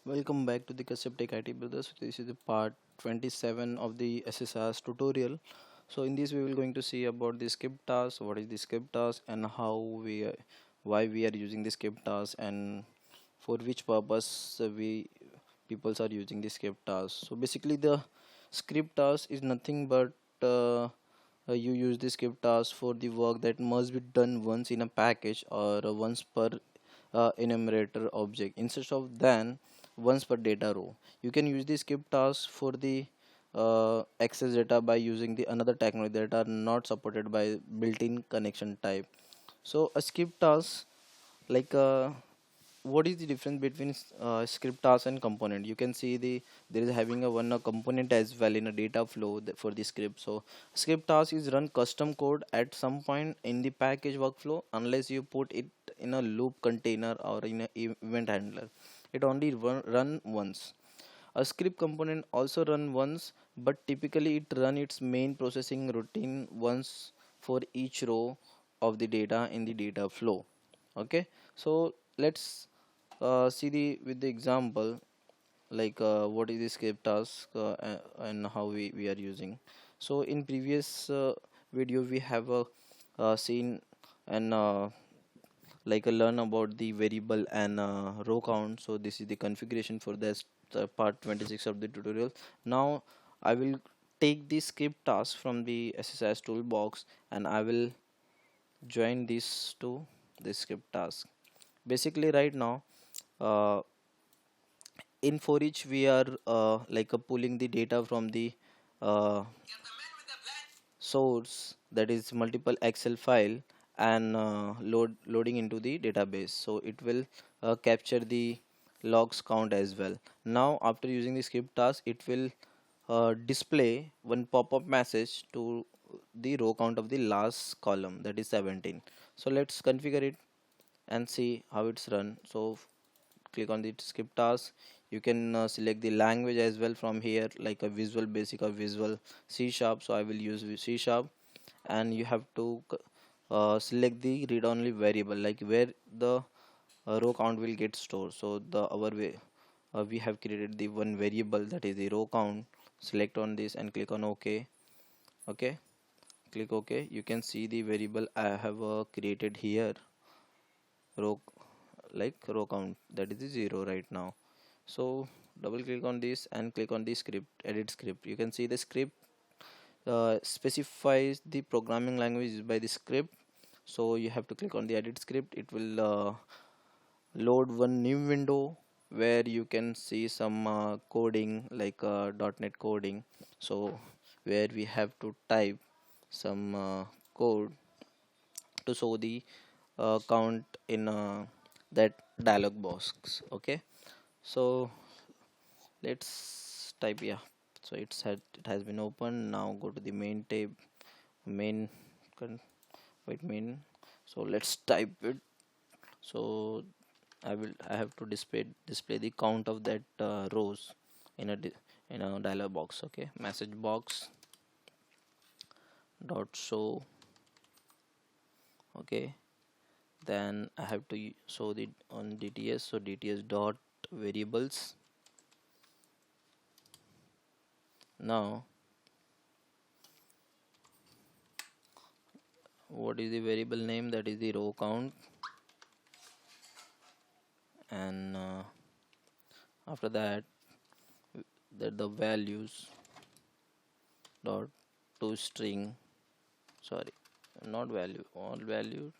Welcome back to the Kashyap Tech IT Brothers. This is the part 27 of the SSIS tutorial. So in this we will going to see about the skip task, what is the skip task and how why we are using the skip task and for which purpose we peoples are using the skip task. So basically the script task is nothing but you use the script task for the work that must be done once in a package or once per enumerator object instead of than once per data row. You can use the skip task for the access data by using the another technology that are not supported by built-in connection type. So a skip task like what is the difference between script task and component? You can see there is having a one a component as well in a data flow for the script. So script task is run custom code at some point in the package workflow unless you put it in a loop container or in a event handler. It only run once. A script component also run once, but typically it run its main processing routine once for each row of the data in the data flow. Okay, so let's see the with the example like what is the script task and how we are using. So in previous video we have seen and like learn about the variable and row count. So this is the configuration for this part 26 of the tutorial. Now I will take the script task from the SSIS toolbox and I will join this to the script task. Basically right now uh, in for each we are like pulling the data from the uh, source, that is multiple excel file, and loading into the database, so it will capture the logs count as well. Now after using the script task it will display one pop-up message to the row count of the last column, that is 17. So let's configure it and see how it's run. So click on the script task. You can select the language as well from here, like a visual basic or visual C sharp. So I will use C sharp, and you have to select the read only variable, like where the row count will get stored. So the our way we have created the one variable, that is the row count. Select on this and click on OK. Okay, click OK. You can see the variable I have created here, row like row count, that is the 0 right now. So double click on this and click on the script, edit script. You can see the script specifies the programming language used by the script. So you have to click on the edit script. It will load one new window where you can see some coding like .NET coding. So where we have to type some code to show the count in that dialog box. Okay, so let's type, yeah. So it has been opened. Now go to the main tab, main con- wait main. So let's type it. So I have to display the count of that rows in in a dialog box. Okay, message box dot show. Okay, then I have to show the on DTS. So DTS dot variables. Now what is the variable name? That is the row count. And after that, the values dot to string, sorry, not value, all value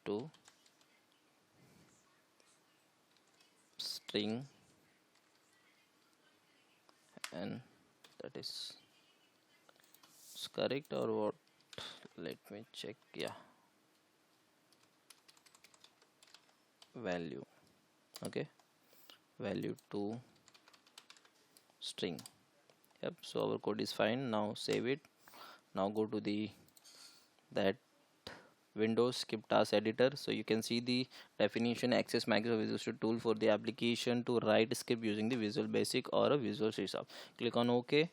to string, and that is correct or what? Let me check. Yeah, value. Okay, value to string. Yep, so our code is fine. Now save it. Now go to the that Windows skip task editor. So you can see the definition: access macro visual studio tool for the application to write script using the Visual Basic or a Visual C sharp. Click on OK.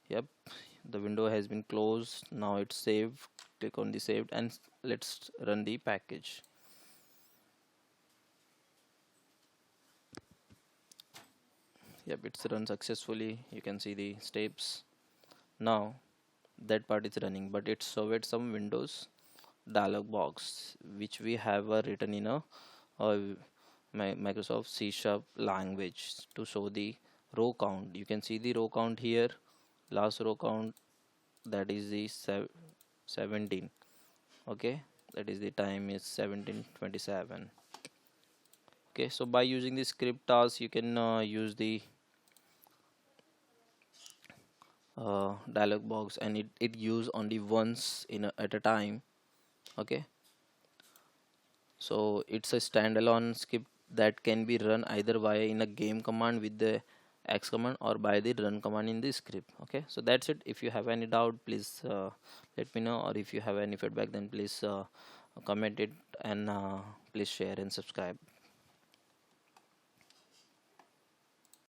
Yep, the window has been closed. Now it's saved. click on the saved, and let's run the package. Yep, it's run successfully. You can see the steps. Now that part is running, but it showed some windows dialog box which we have written in a Microsoft C Sharp language to show the row count. You can see the row count here, last row count, that is the 17. Okay, that is the time is 17:27. Okay, so by using the script task you can use the dialog box, and it use only once at a time. Okay, so it's a standalone script that can be run either via in a game command with the x command or by the run command in the script. Okay, so that's it. If you have any doubt, please let me know, or if you have any feedback, then please comment it, and please share and subscribe.